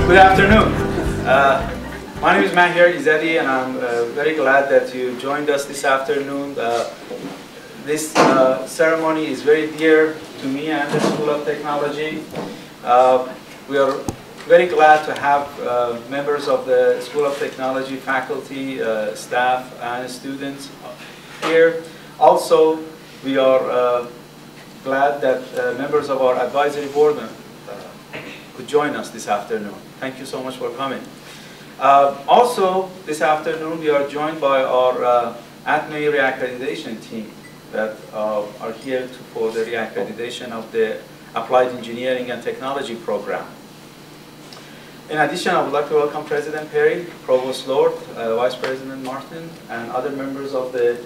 Good afternoon. My name is Mahir Izadi, and I'm very glad that you joined us this afternoon. This ceremony is very dear to me and the School of Technology. We are very glad to have members of the School of Technology, faculty, staff, and students here. Also, we are glad that members of our advisory board could join us this afternoon. Thank you so much for coming. Also, this afternoon we are joined by our ATME reaccreditation team that are here for the reaccreditation of the Applied Engineering and Technology program. In addition, I would like to welcome President Perry, Provost Lord, Vice President Martin, and other members of the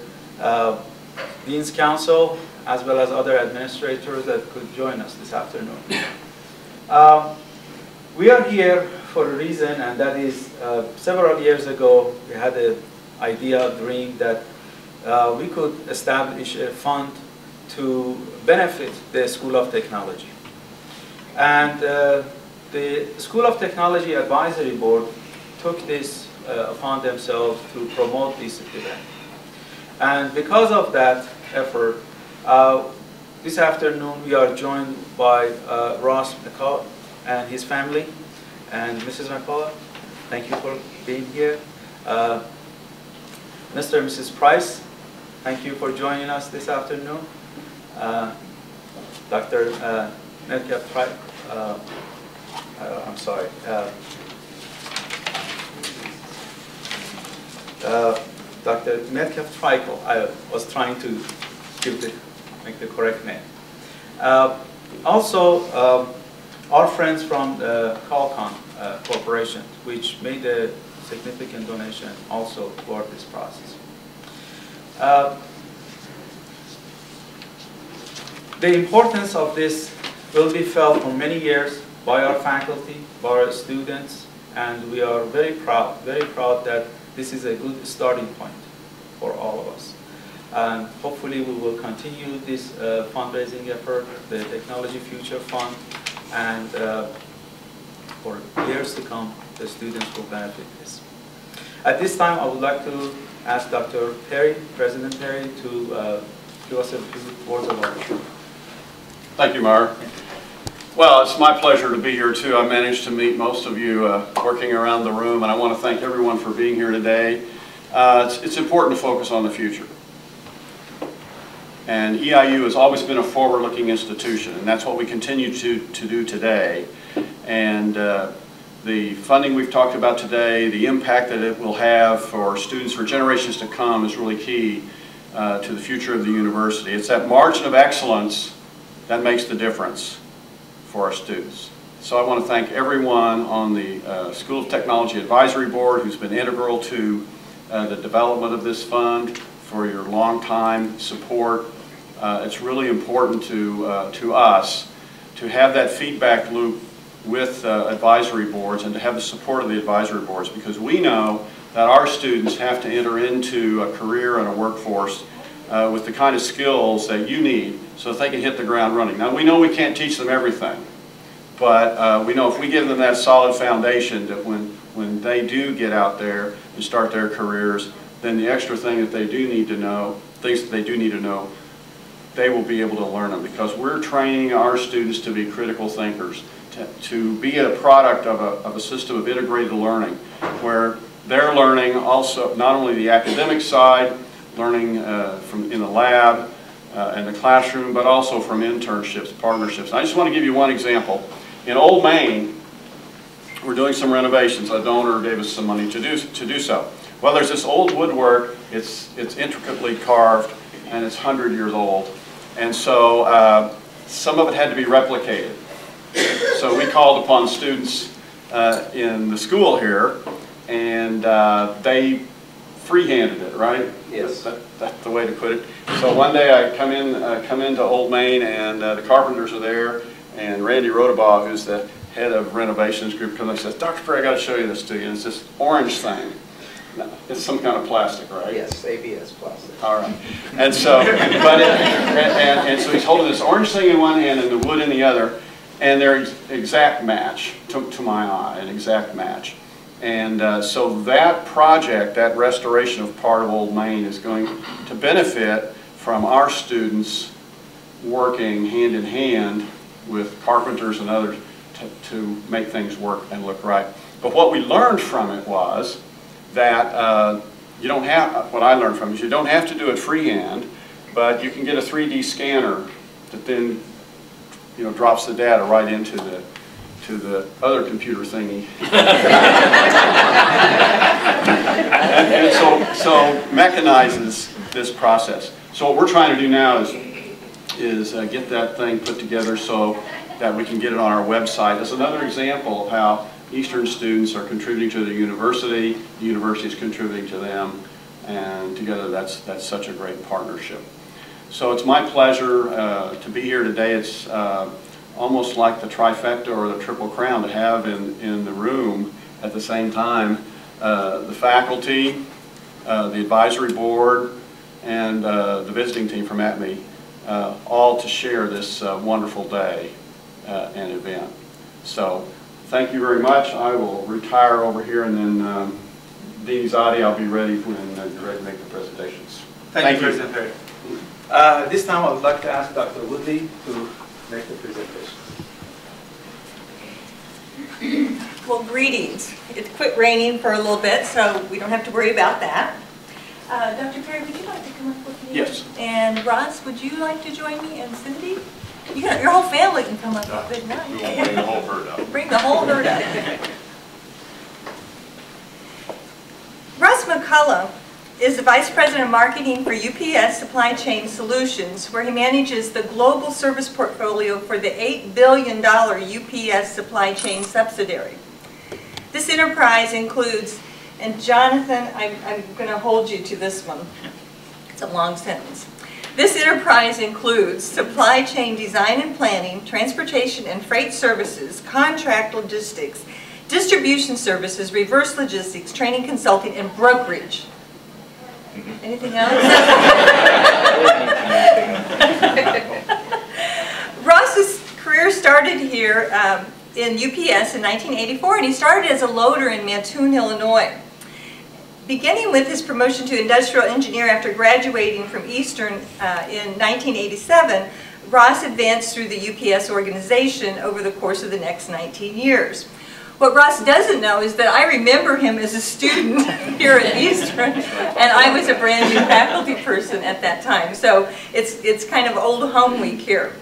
Dean's Council, as well as other administrators that could join us this afternoon. We are here for a reason, and that is several years ago we had an idea, a dream that we could establish a fund to benefit the School of Technology. And the School of Technology Advisory Board took this upon themselves to promote this event. And because of that effort, this afternoon we are joined by Ross McCullough and his family, and Mrs. McCullough, thank you for being here. Mr. and Mrs. Price, thank you for joining us this afternoon. Dr. Metcalf Trikel, I'm sorry. Dr. Metcalf Trikel, I was trying to make the correct name. Also, our friends from the Qualcomm Corporation, which made a significant donation also for this process. The importance of this will be felt for many years by our faculty, by our students, and we are very proud that this is a good starting point for all of us. And hopefully we will continue this fundraising effort, the Technology Future Fund, and for years to come, the students will benefit this. At this time, I would like to ask Dr. Perry, President Perry, to give us a few words of wisdom. Thank you, Mar. Well, it's my pleasure to be here too. I managed to meet most of you working around the room, and I want to thank everyone for being here today. It's important to focus on the future. And EIU has always been a forward-looking institution, and that's what we continue to do today. And the funding we've talked about today, the impact that it will have for students for generations to come is really key to the future of the university. It's that margin of excellence that makes the difference for our students. So I want to thank everyone on the School of Technology Advisory Board who's been integral to the development of this fund, for your long-time support. It's really important to us to have that feedback loop with advisory boards and to have the support of the advisory boards, because we know that our students have to enter into a career and a workforce with the kind of skills that you need so that they can hit the ground running. Now, we know we can't teach them everything, but we know if we give them that solid foundation that when they do get out there and start their careers, then the extra thing that they do need to know, things that they do need to know, they will be able to learn them, because we're training our students to be critical thinkers, to be a product of a system of integrated learning, where they're learning also not only the academic side, learning in the lab and the classroom, but also from internships, partnerships. And I just want to give you one example. In Old Main, we're doing some renovations. A donor gave us some money to do so. Well, there's this old woodwork. It's intricately carved, and it's 100 years old. And so some of it had to be replicated. So we called upon students in the school here, and they freehanded it, right? Yes. That's the way to put it. So one day I come into Old Main, and the carpenters are there, and Randy Rodabaugh, who's the head of renovations group, comes and says, "Dr. Perry, I got to show you this to you." And it's this orange thing. No, it's some kind of plastic, right? Yes, ABS plastic. All right. And so, and so he's holding this orange thing in one hand and the wood in the other. And they're exact match, to my eye, an exact match. And so that project, that restoration of part of Old Main, is going to benefit from our students working hand in hand with carpenters and others to make things work and look right. But what we learned from it was that you don't have, what I learned from it is you don't have to do it freehand, but you can get a 3D scanner that then, you know, drops the data right into the other computer thingy. and so mechanizes this process. So what we're trying to do now is get that thing put together so that we can get it on our website. As another example of how Eastern students are contributing to the university is contributing to them, and together that's such a great partnership. So it's my pleasure to be here today. It's almost like the trifecta or the triple crown to have in the room at the same time the faculty, the advisory board, and the visiting team from ATME, all to share this wonderful day and event. So thank you very much. I will retire over here, and then Dean Zadi, I'll be ready when you're ready to make the presentations. Thank you, President Perry. This time I would like to ask Dr. Woodley to make the presentation. Well, greetings. It quit raining for a little bit, so we don't have to worry about that. Dr. Perry, would you like to come up with me? Yes. And Ross, would you like to join me? And Cindy? Your whole family can come up with it. We will bring the whole herd up. Bring the whole herd up. Russ McCullough is the Vice President of Marketing for UPS Supply Chain Solutions, where he manages the global service portfolio for the $8 billion UPS supply chain subsidiary. This enterprise includes, and Jonathan, I'm going to hold you to this one. It's a long sentence. This enterprise includes supply chain design and planning, transportation and freight services, contract logistics, distribution services, reverse logistics, training consulting, and brokerage. Anything else? Ross's career started here in UPS in 1984, and he started as a loader in Mattoon, Illinois. Beginning with his promotion to industrial engineer after graduating from Eastern in 1987, Ross advanced through the UPS organization over the course of the next 19 years. What Ross doesn't know is that I remember him as a student here at Eastern, and I was a brand new faculty person at that time. So it's kind of old home week here.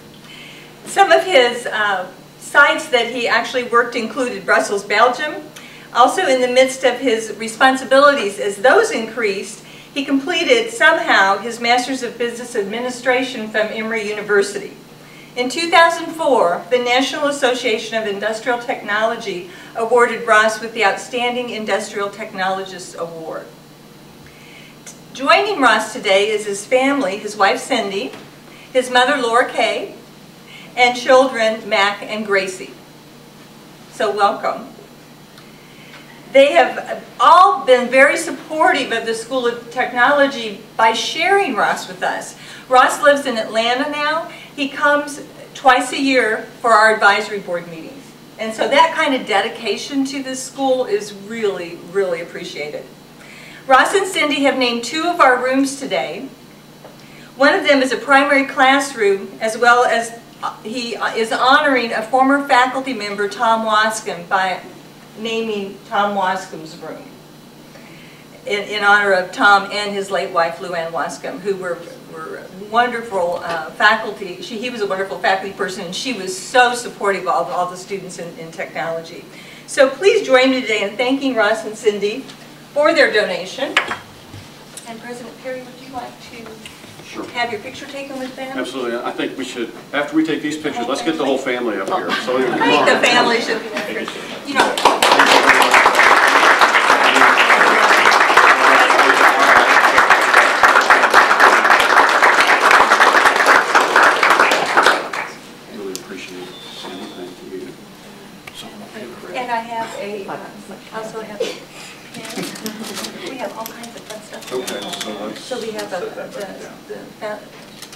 Some of his sites that he actually worked included Brussels, Belgium. Also, in the midst of his responsibilities, as those increased, he completed somehow his Master's of Business Administration from Emory University. In 2004, the National Association of Industrial Technology awarded Ross with the Outstanding Industrial Technologist Award. Joining Ross today is his family, his wife Cindy, his mother Laura Kay, and children Mac and Gracie. So welcome. They have all been very supportive of the School of Technology by sharing Ross with us. Ross lives in Atlanta now. He comes twice a year for our advisory board meetings. And so that kind of dedication to this school is really, really appreciated. Ross and Cindy have named 2 of our rooms today. One of them is a primary classroom, as well as he is honoring a former faculty member, Tom Wascom, by naming Tom Wascom's room in honor of Tom and his late wife, Luann Wascom, who were wonderful faculty. He was a wonderful faculty person, and she was so supportive of all the students in technology. So please join me today in thanking Ross and Cindy for their donation. And President Perry, would you like to have your picture taken with them? Absolutely. I think we should, after we take these pictures, let's get the whole family up here. So I think the family should be up here. You know. Really appreciate it. Thank you. And I have also have a pen. We have all kinds of fun stuff. Okay, So we have the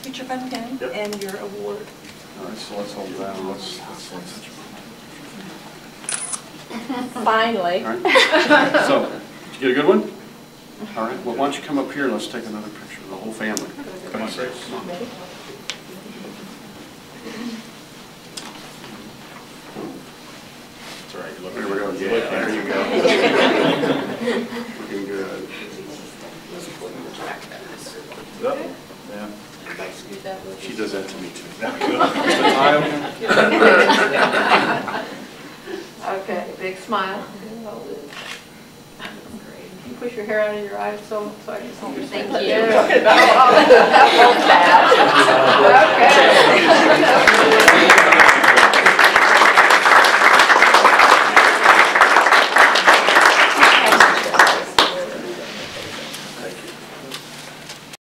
Future Fund pen and your award. All right, so let's hold that. Finally. All right. So, did you get a good one? All right. Well, why don't you come up here and let's take another picture of the whole family. Come on, Grace. Come on. That's right. There we go. Yeah, there you go. Looking good. Yeah. She does that to me too. Okay, big smile. Can you push your hair out of your eyes so I can see your Thank There. you. Hold that.